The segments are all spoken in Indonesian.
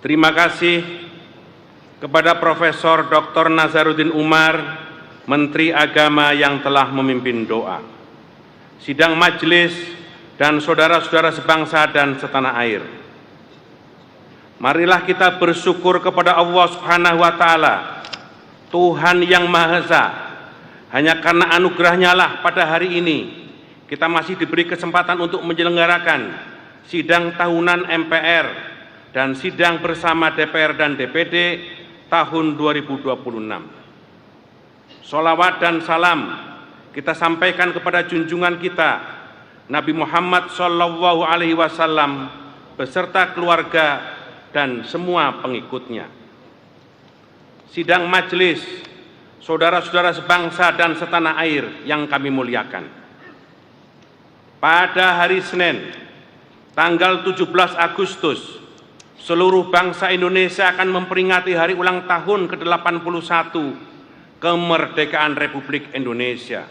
Terima kasih kepada Profesor Dr. Nazaruddin Umar, Menteri Agama yang telah memimpin doa. Sidang majelis dan saudara-saudara sebangsa dan setanah air. Marilah kita bersyukur kepada Allah Subhanahu wa Ta'ala, Tuhan yang Maha Esa. Hanya karena anugerahnya lah pada hari ini kita masih diberi kesempatan untuk menyelenggarakan sidang tahunan MPR dan sidang bersama DPR dan DPD tahun 2026. Sholawat dan salam kita sampaikan kepada junjungan kita Nabi Muhammad SAW beserta keluarga dan semua pengikutnya. Sidang majelis, saudara-saudara sebangsa dan setanah air yang kami muliakan. Pada hari Senin, tanggal 17 Agustus, seluruh bangsa Indonesia akan memperingati hari ulang tahun ke-81 kemerdekaan Republik Indonesia.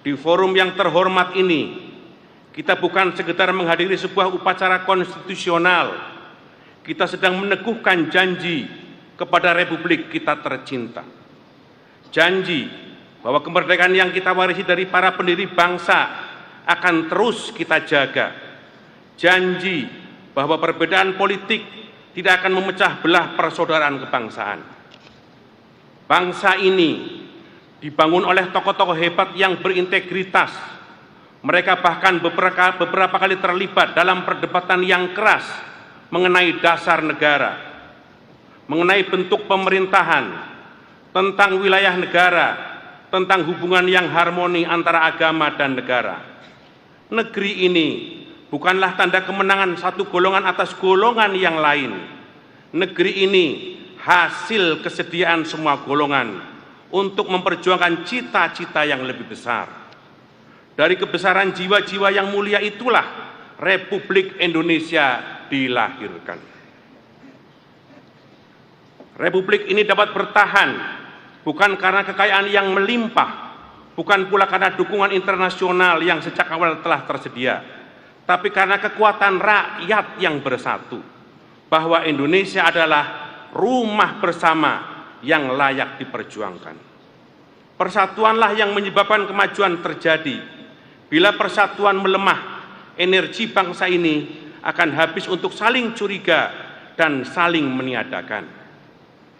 Di forum yang terhormat ini, kita bukan sekedar menghadiri sebuah upacara konstitusional, kita sedang meneguhkan janji kepada Republik kita tercinta. Janji bahwa kemerdekaan yang kita warisi dari para pendiri bangsa akan terus kita jaga. Janji bahwa perbedaan politik tidak akan memecah belah persaudaraan kebangsaan. Bangsa ini dibangun oleh tokoh-tokoh hebat yang berintegritas. Mereka bahkan beberapa kali terlibat dalam perdebatan yang keras mengenai dasar negara, mengenai bentuk pemerintahan, tentang wilayah negara, tentang hubungan yang harmoni antara agama dan negara. Negeri ini bukanlah tanda kemenangan satu golongan atas golongan yang lain. Negeri ini hasil kesediaan semua golongan untuk memperjuangkan cita-cita yang lebih besar. Dari kebesaran jiwa-jiwa yang mulia itulah Republik Indonesia dilahirkan. Republik ini dapat bertahan bukan karena kekayaan yang melimpah, bukan pula karena dukungan internasional yang sejak awal telah tersedia, tapi karena kekuatan rakyat yang bersatu, bahwa Indonesia adalah rumah bersama yang layak diperjuangkan. Persatuanlah yang menyebabkan kemajuan terjadi. Bila persatuan melemah, energi bangsa ini akan habis untuk saling curiga dan saling meniadakan.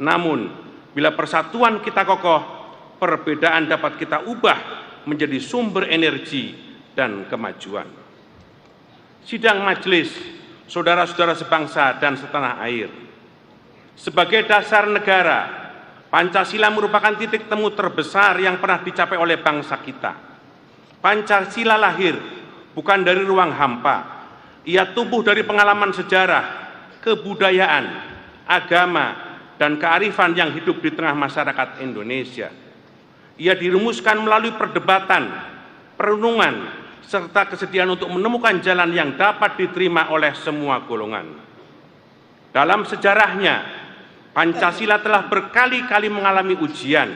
Namun, bila persatuan kita kokoh, perbedaan dapat kita ubah menjadi sumber energi dan kemajuan. Sidang majelis, saudara-saudara sebangsa dan setanah air. Sebagai dasar negara, Pancasila merupakan titik temu terbesar yang pernah dicapai oleh bangsa kita. Pancasila lahir bukan dari ruang hampa. Ia tumbuh dari pengalaman sejarah, kebudayaan, agama, dan kearifan yang hidup di tengah masyarakat Indonesia. Ia dirumuskan melalui perdebatan, perenungan, serta kesediaan untuk menemukan jalan yang dapat diterima oleh semua golongan. Dalam sejarahnya, Pancasila telah berkali-kali mengalami ujian.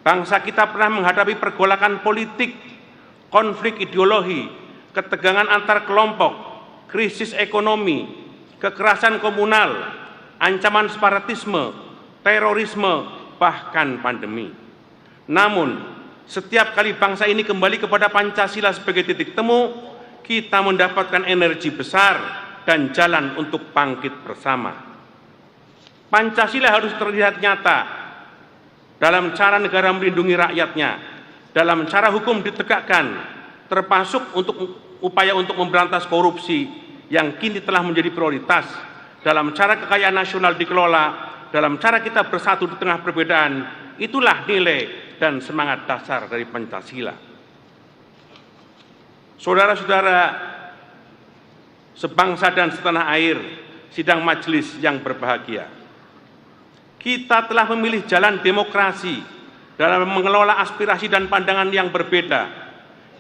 Bangsa kita pernah menghadapi pergolakan politik, konflik ideologi, ketegangan antar kelompok, krisis ekonomi, kekerasan komunal, ancaman separatisme, terorisme, bahkan pandemi. Namun, setiap kali bangsa ini kembali kepada Pancasila sebagai titik temu, kita mendapatkan energi besar dan jalan untuk bangkit bersama. Pancasila harus terlihat nyata dalam cara negara melindungi rakyatnya, dalam cara hukum ditegakkan, termasuk upaya untuk memberantas korupsi yang kini telah menjadi prioritas, dalam cara kekayaan nasional dikelola, dalam cara kita bersatu di tengah perbedaan. Itulah nilai dan semangat dasar dari Pancasila. Saudara-saudara sebangsa dan setanah air, sidang majelis yang berbahagia, kita telah memilih jalan demokrasi dalam mengelola aspirasi dan pandangan yang berbeda.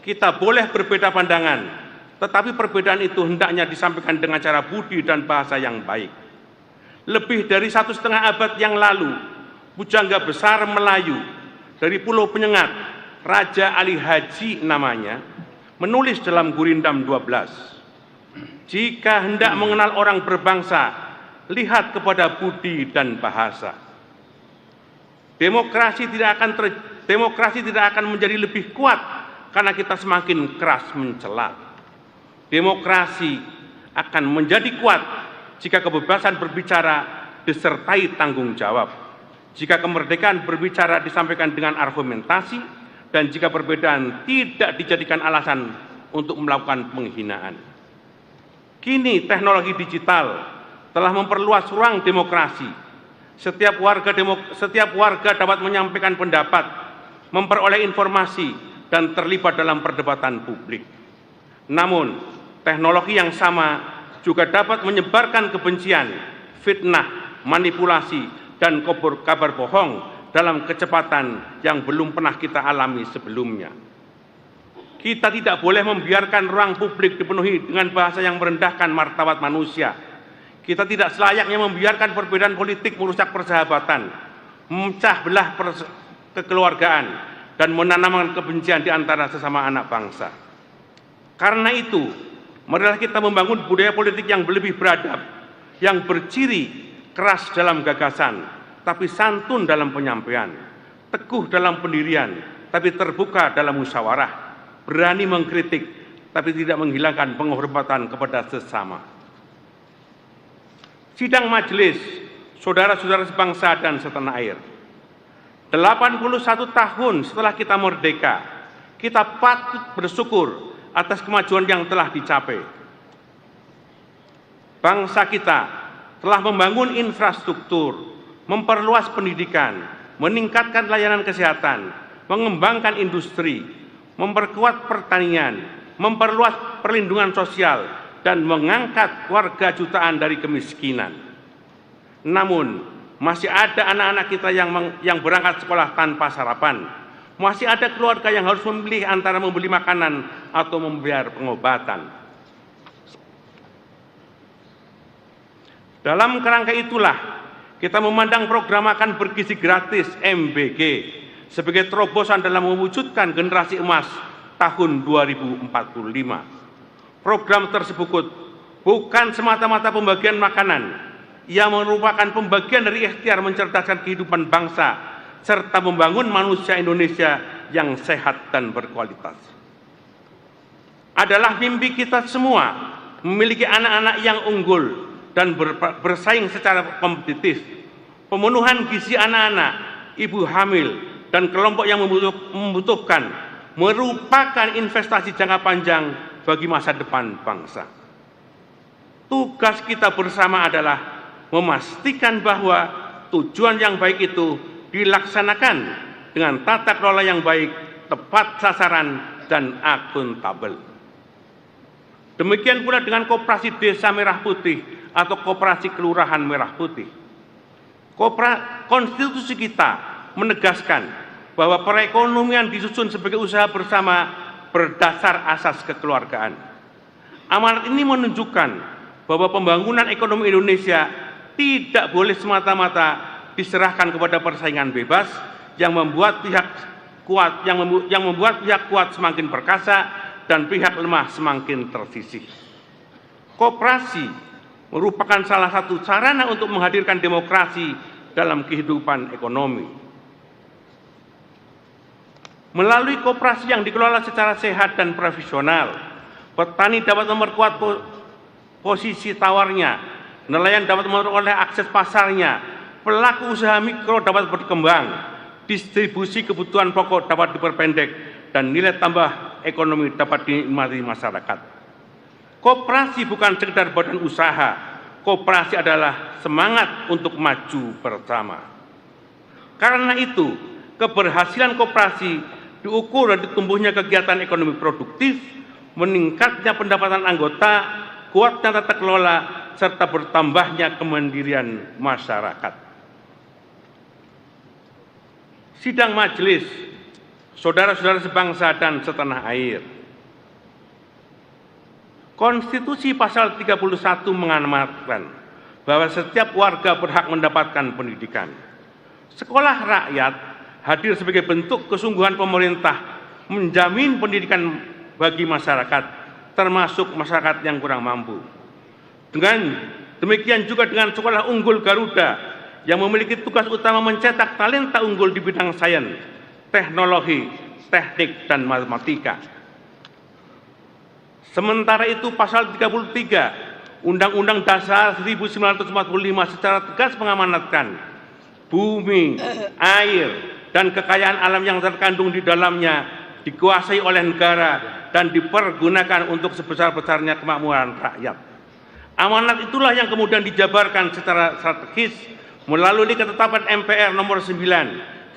Kita boleh berbeda pandangan, tetapi perbedaan itu hendaknya disampaikan dengan cara budi dan bahasa yang baik. Lebih dari 1,5 abad yang lalu, pujangga besar Melayu dari Pulau Penyengat, Raja Ali Haji namanya, menulis dalam Gurindam 12, jika hendak mengenal orang berbangsa, lihat kepada budi dan bahasa. Demokrasi tidak akan menjadi lebih kuat karena kita semakin keras mencela. Demokrasi akan menjadi kuat jika kebebasan berbicara disertai tanggung jawab, jika kemerdekaan berbicara disampaikan dengan argumentasi, dan jika perbedaan tidak dijadikan alasan untuk melakukan penghinaan. Kini teknologi digital telah memperluas ruang demokrasi. Setiap warga dapat menyampaikan pendapat, memperoleh informasi, dan terlibat dalam perdebatan publik. Namun, teknologi yang sama juga dapat menyebarkan kebencian, fitnah, manipulasi, dan kabar bohong dalam kecepatan yang belum pernah kita alami sebelumnya. Kita tidak boleh membiarkan ruang publik dipenuhi dengan bahasa yang merendahkan martabat manusia. Kita tidak selayaknya membiarkan perbedaan politik merusak persahabatan, memecah belah kekeluargaan, dan menanamkan kebencian di antara sesama anak bangsa. Karena itu, marilah kita membangun budaya politik yang lebih beradab, yang berciri keras dalam gagasan, tapi santun dalam penyampaian, teguh dalam pendirian, tapi terbuka dalam musyawarah, berani mengkritik, tapi tidak menghilangkan penghormatan kepada sesama. Sidang majelis, saudara-saudara sebangsa dan setanah air, 81 tahun setelah kita merdeka, kita patut bersyukur atas kemajuan yang telah dicapai. Bangsa kita telah membangun infrastruktur, memperluas pendidikan, meningkatkan layanan kesehatan, mengembangkan industri, memperkuat pertanian, memperluas perlindungan sosial, dan mengangkat warga jutaan dari kemiskinan. Namun, masih ada anak-anak kita yang berangkat sekolah tanpa sarapan. Masih ada keluarga yang harus memilih antara membeli makanan atau membayar pengobatan. Dalam kerangka itulah, kita memandang program makan bergizi gratis MBG sebagai terobosan dalam mewujudkan generasi emas tahun 2045. Program tersebut bukan semata-mata pembagian makanan, ia merupakan pembagian dari ikhtiar mencerdaskan kehidupan bangsa, serta membangun manusia Indonesia yang sehat dan berkualitas. Adalah mimpi kita semua memiliki anak-anak yang unggul dan bersaing secara kompetitif. Pemenuhan gizi anak-anak, ibu hamil, dan kelompok yang membutuhkan merupakan investasi jangka panjang bagi masa depan bangsa. Tugas kita bersama adalah memastikan bahwa tujuan yang baik itu dilaksanakan dengan tata kelola yang baik, tepat sasaran, dan akuntabel. Demikian pula dengan Koperasi Desa Merah Putih atau Koperasi Kelurahan Merah Putih. Konstitusi kita menegaskan bahwa perekonomian disusun sebagai usaha bersama berdasar asas kekeluargaan. Amanat ini menunjukkan bahwa pembangunan ekonomi Indonesia tidak boleh semata-mata diserahkan kepada persaingan bebas yang membuat pihak kuat semakin perkasa dan pihak lemah semakin tersisih. Koperasi merupakan salah satu sarana untuk menghadirkan demokrasi dalam kehidupan ekonomi. Melalui koperasi yang dikelola secara sehat dan profesional, petani dapat memperkuat posisi tawarnya, nelayan dapat memperoleh akses pasarnya, pelaku usaha mikro dapat berkembang, distribusi kebutuhan pokok dapat diperpendek, dan nilai tambah ekonomi dapat dinikmati masyarakat. Koperasi bukan sekedar badan usaha, koperasi adalah semangat untuk maju bersama. Karena itu, keberhasilan koperasi diukur dari tumbuhnya kegiatan ekonomi produktif, meningkatnya pendapatan anggota, kuatnya tata kelola, serta bertambahnya kemandirian masyarakat. Sidang majelis, saudara-saudara sebangsa dan setanah air. Konstitusi pasal 31 mengamanatkan bahwa setiap warga berhak mendapatkan pendidikan. Sekolah rakyat hadir sebagai bentuk kesungguhan pemerintah menjamin pendidikan bagi masyarakat, termasuk masyarakat yang kurang mampu. Dengan Demikian juga dengan Sekolah Unggul Garuda yang memiliki tugas utama mencetak talenta unggul di bidang sains, teknologi, teknik, dan matematika. Sementara itu pasal 33 Undang-Undang Dasar 1945 secara tegas mengamanatkan bumi, air, dan kekayaan alam yang terkandung di dalamnya dikuasai oleh negara dan dipergunakan untuk sebesar-besarnya kemakmuran rakyat. Amanat itulah yang kemudian dijabarkan secara strategis melalui ketetapan MPR nomor 9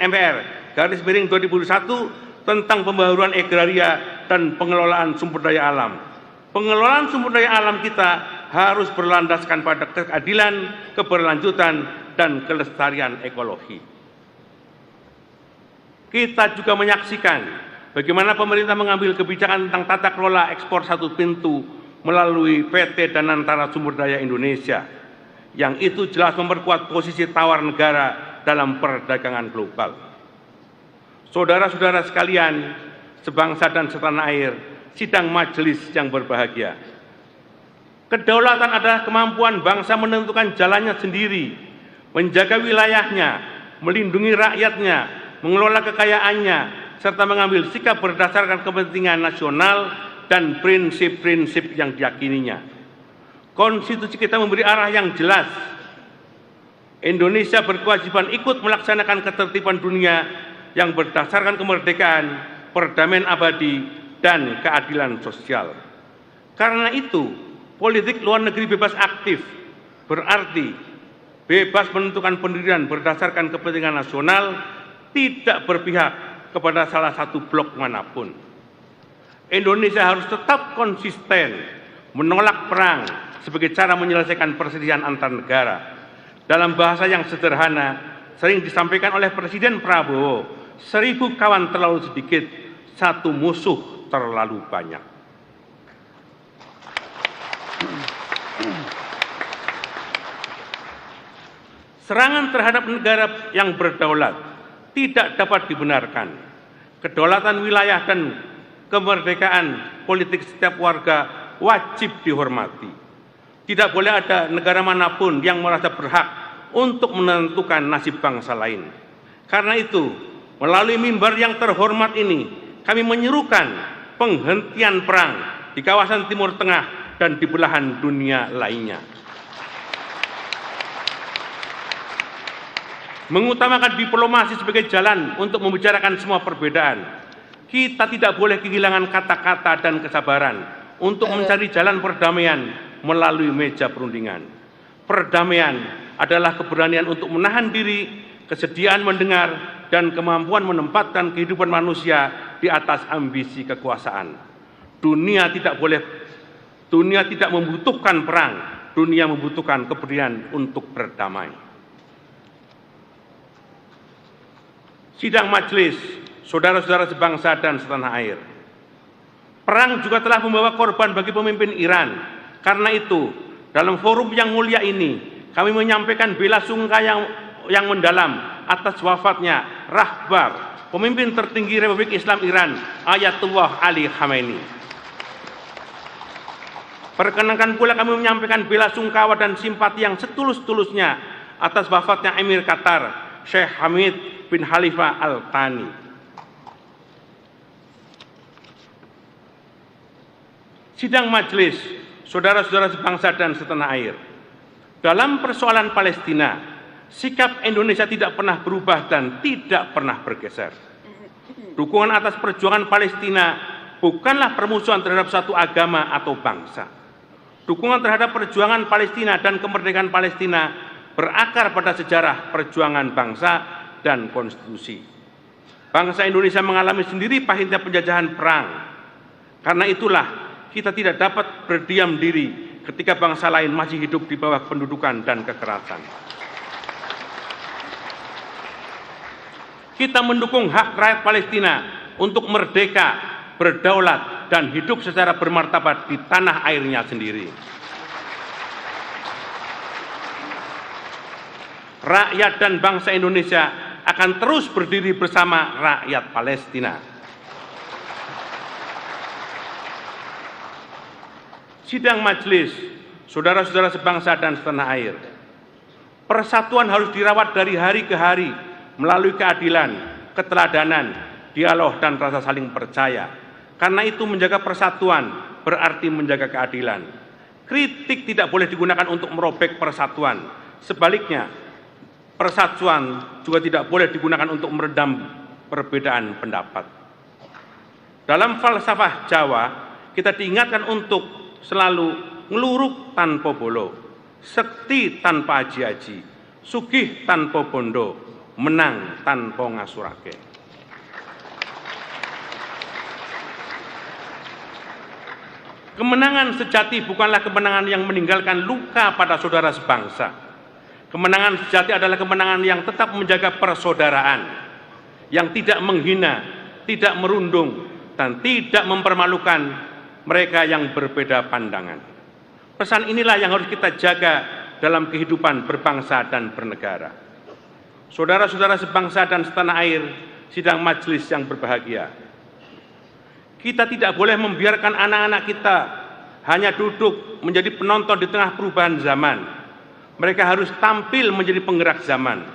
MPR 2001 tentang pembaharuan agraria dan pengelolaan sumber daya alam. Pengelolaan sumber daya alam kita harus berlandaskan pada keadilan, keberlanjutan, dan kelestarian ekologi. Kita juga menyaksikan bagaimana pemerintah mengambil kebijakan tentang tata kelola ekspor satu pintu melalui PT Danantara Sumber Daya Indonesia, yang itu jelas memperkuat posisi tawar negara dalam perdagangan global. Saudara-saudara sekalian, sebangsa dan setanah air, sidang majelis yang berbahagia. Kedaulatan adalah kemampuan bangsa menentukan jalannya sendiri, menjaga wilayahnya, melindungi rakyatnya, mengelola kekayaannya, serta mengambil sikap berdasarkan kepentingan nasional dan prinsip-prinsip yang diyakininya. Konstitusi kita memberi arah yang jelas. Indonesia berkewajiban ikut melaksanakan ketertiban dunia yang berdasarkan kemerdekaan, perdamaian abadi, dan keadilan sosial. Karena itu, politik luar negeri bebas aktif berarti bebas menentukan pendirian berdasarkan kepentingan nasional, tidak berpihak kepada salah satu blok manapun. Indonesia harus tetap konsisten menolak perang sebagai cara menyelesaikan perselisihan antar negara. Dalam bahasa yang sederhana, sering disampaikan oleh Presiden Prabowo, 1000 kawan terlalu sedikit, 1 musuh terlalu banyak. Serangan terhadap negara yang berdaulat tidak dapat dibenarkan. Kedaulatan wilayah dan kemerdekaan politik setiap warga wajib dihormati. Tidak boleh ada negara manapun yang merasa berhak untuk menentukan nasib bangsa lain. Karena itu, melalui mimbar yang terhormat ini, kami menyerukan penghentian perang di kawasan Timur Tengah dan di belahan dunia lainnya. Mengutamakan diplomasi sebagai jalan untuk membicarakan semua perbedaan. Kita tidak boleh kehilangan kata-kata dan kesabaran untuk mencari jalan perdamaian melalui meja perundingan. Perdamaian adalah keberanian untuk menahan diri, kesediaan mendengar, dan kemampuan menempatkan kehidupan manusia di atas ambisi kekuasaan. Dunia tidak membutuhkan perang, dunia membutuhkan keberanian untuk berdamai. Sidang majelis, saudara-saudara sebangsa dan setanah air. Perang juga telah membawa korban bagi pemimpin Iran. Karena itu, dalam forum yang mulia ini, kami menyampaikan bela sungkawa yang mendalam atas wafatnya Rahbar, pemimpin tertinggi Republik Islam Iran, Ayatullah Ali Khamenei. Perkenankan pula kami menyampaikan bela sungkawa dan simpati yang setulus-tulusnya atas wafatnya Emir Qatar, Syekh Hamid bin Khalifah Al Thani. Sidang majelis, saudara-saudara sebangsa dan setanah air. Dalam persoalan Palestina, sikap Indonesia tidak pernah berubah dan tidak pernah bergeser. Dukungan atas perjuangan Palestina bukanlah permusuhan terhadap satu agama atau bangsa. Dukungan terhadap perjuangan Palestina dan kemerdekaan Palestina berakar pada sejarah perjuangan bangsa dan konstitusi. Bangsa Indonesia mengalami sendiri pahitnya penjajahan perang. Karena itulah kita tidak dapat berdiam diri ketika bangsa lain masih hidup di bawah pendudukan dan kekerasan. Kita mendukung hak rakyat Palestina untuk merdeka, berdaulat, dan hidup secara bermartabat di tanah airnya sendiri. Rakyat dan bangsa Indonesia akan terus berdiri bersama rakyat Palestina. Sidang majelis, Saudara-saudara sebangsa dan setanah air, persatuan harus dirawat dari hari ke hari melalui keadilan, keteladanan, dialog, dan rasa saling percaya. Karena itu menjaga persatuan berarti menjaga keadilan. Kritik tidak boleh digunakan untuk merobek persatuan. Sebaliknya, persatuan juga tidak boleh digunakan untuk meredam perbedaan pendapat. Dalam falsafah Jawa, kita diingatkan untuk selalu ngeluruk tanpa bolo, sekti tanpa aji-aji, sugih tanpa bondo, menang tanpa ngasurake. Kemenangan sejati bukanlah kemenangan yang meninggalkan luka pada saudara sebangsa. Kemenangan sejati adalah kemenangan yang tetap menjaga persaudaraan, yang tidak menghina, tidak merundung, dan tidak mempermalukan mereka yang berbeda pandangan. Pesan inilah yang harus kita jaga dalam kehidupan berbangsa dan bernegara. Saudara-saudara sebangsa dan setanah air, sidang majelis yang berbahagia, kita tidak boleh membiarkan anak-anak kita hanya duduk menjadi penonton di tengah perubahan zaman. Mereka harus tampil menjadi penggerak zaman.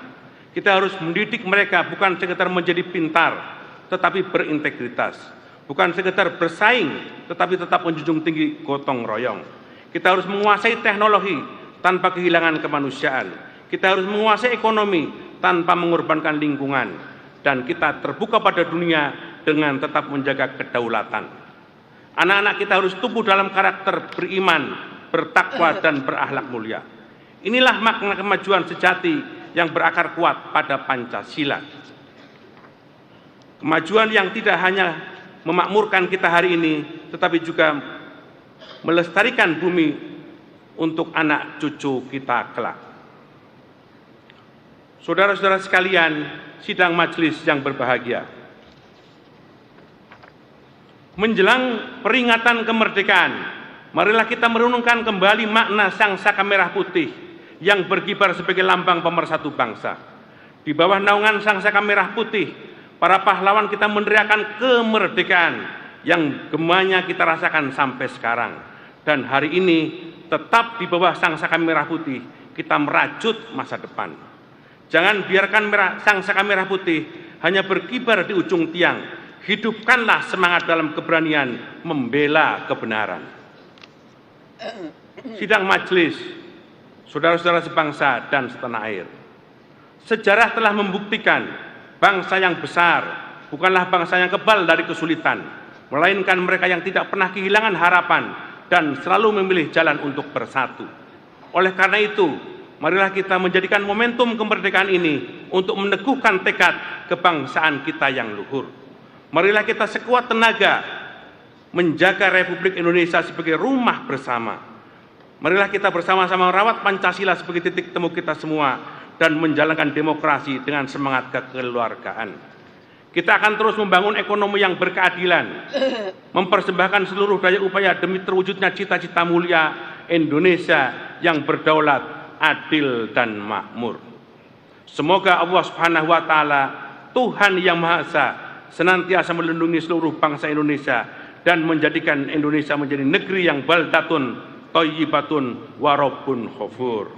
Kita harus mendidik mereka bukan sekedar menjadi pintar, tetapi berintegritas. Bukan sekedar bersaing, tetapi tetap menjunjung tinggi gotong royong. Kita harus menguasai teknologi tanpa kehilangan kemanusiaan. Kita harus menguasai ekonomi tanpa mengorbankan lingkungan. Dan kita terbuka pada dunia dengan tetap menjaga kedaulatan. Anak-anak kita harus tumbuh dalam karakter beriman, bertakwa, dan berakhlak mulia. Inilah makna kemajuan sejati yang berakar kuat pada Pancasila. Kemajuan yang tidak hanya memakmurkan kita hari ini, tetapi juga melestarikan bumi untuk anak cucu kita kelak. Saudara-saudara sekalian, sidang majelis yang berbahagia, menjelang peringatan kemerdekaan, marilah kita merenungkan kembali makna Sang Saka Merah Putih yang berkibar sebagai lambang pemersatu bangsa. Di bawah naungan Sang Saka Merah Putih, para pahlawan kita meneriakan kemerdekaan yang gemanya kita rasakan sampai sekarang. Dan hari ini tetap di bawah Sang Saka Merah Putih kita merajut masa depan. Jangan biarkan Sang Saka Merah Putih hanya berkibar di ujung tiang. Hidupkanlah semangat dalam keberanian membela kebenaran. Sidang majelis, saudara-saudara sebangsa dan setanah air, sejarah telah membuktikan bangsa yang besar bukanlah bangsa yang kebal dari kesulitan, melainkan mereka yang tidak pernah kehilangan harapan dan selalu memilih jalan untuk bersatu. Oleh karena itu, marilah kita menjadikan momentum kemerdekaan ini untuk meneguhkan tekad kebangsaan kita yang luhur. Marilah kita sekuat tenaga menjaga Republik Indonesia sebagai rumah bersama. Marilah kita bersama-sama merawat Pancasila sebagai titik temu kita semua dan menjalankan demokrasi dengan semangat kekeluargaan. Kita akan terus membangun ekonomi yang berkeadilan, mempersembahkan seluruh daya upaya demi terwujudnya cita-cita mulia Indonesia yang berdaulat, adil, dan makmur. Semoga Allah Subhanahu wa Ta'ala, Tuhan yang Maha Esa, senantiasa melindungi seluruh bangsa Indonesia dan menjadikan Indonesia menjadi negeri yang baldatun, thayyibatun, warabun khofur.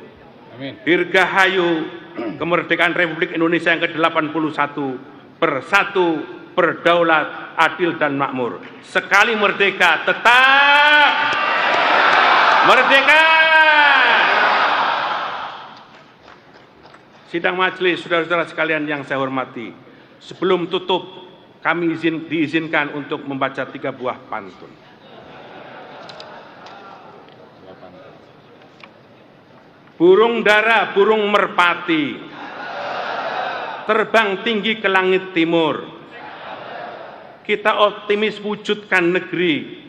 Amin. Dirgahayu kemerdekaan Republik Indonesia yang ke-81, bersatu, berdaulat, adil, dan makmur. Sekali merdeka, tetap merdeka. Sidang majelis, saudara-saudara sekalian yang saya hormati, sebelum tutup, kami diizinkan untuk membaca 3 buah pantun. Burung dara, burung merpati, terbang tinggi ke langit timur. Kita optimis wujudkan negeri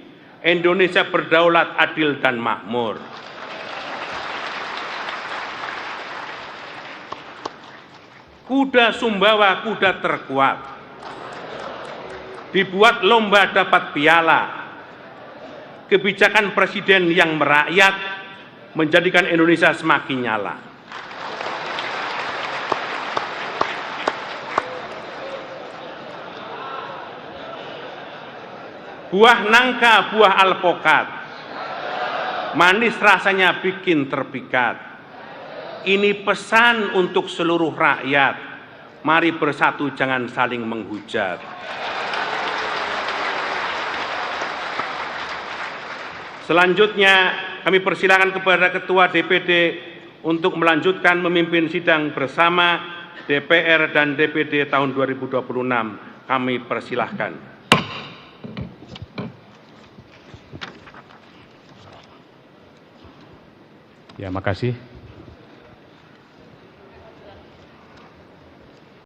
Indonesia berdaulat, adil, dan makmur. Kuda Sumbawa, kuda terkuat, dibuat lomba dapat piala. Kebijakan presiden yang merakyat menjadikan Indonesia semakin nyala. Buah nangka, buah alpokat, manis rasanya bikin terpikat. Ini pesan untuk seluruh rakyat. Mari bersatu, jangan saling menghujat. Selanjutnya, kami persilakan kepada Ketua DPD untuk melanjutkan memimpin sidang bersama DPR dan DPD tahun 2026. Kami persilahkan. Ya, makasih.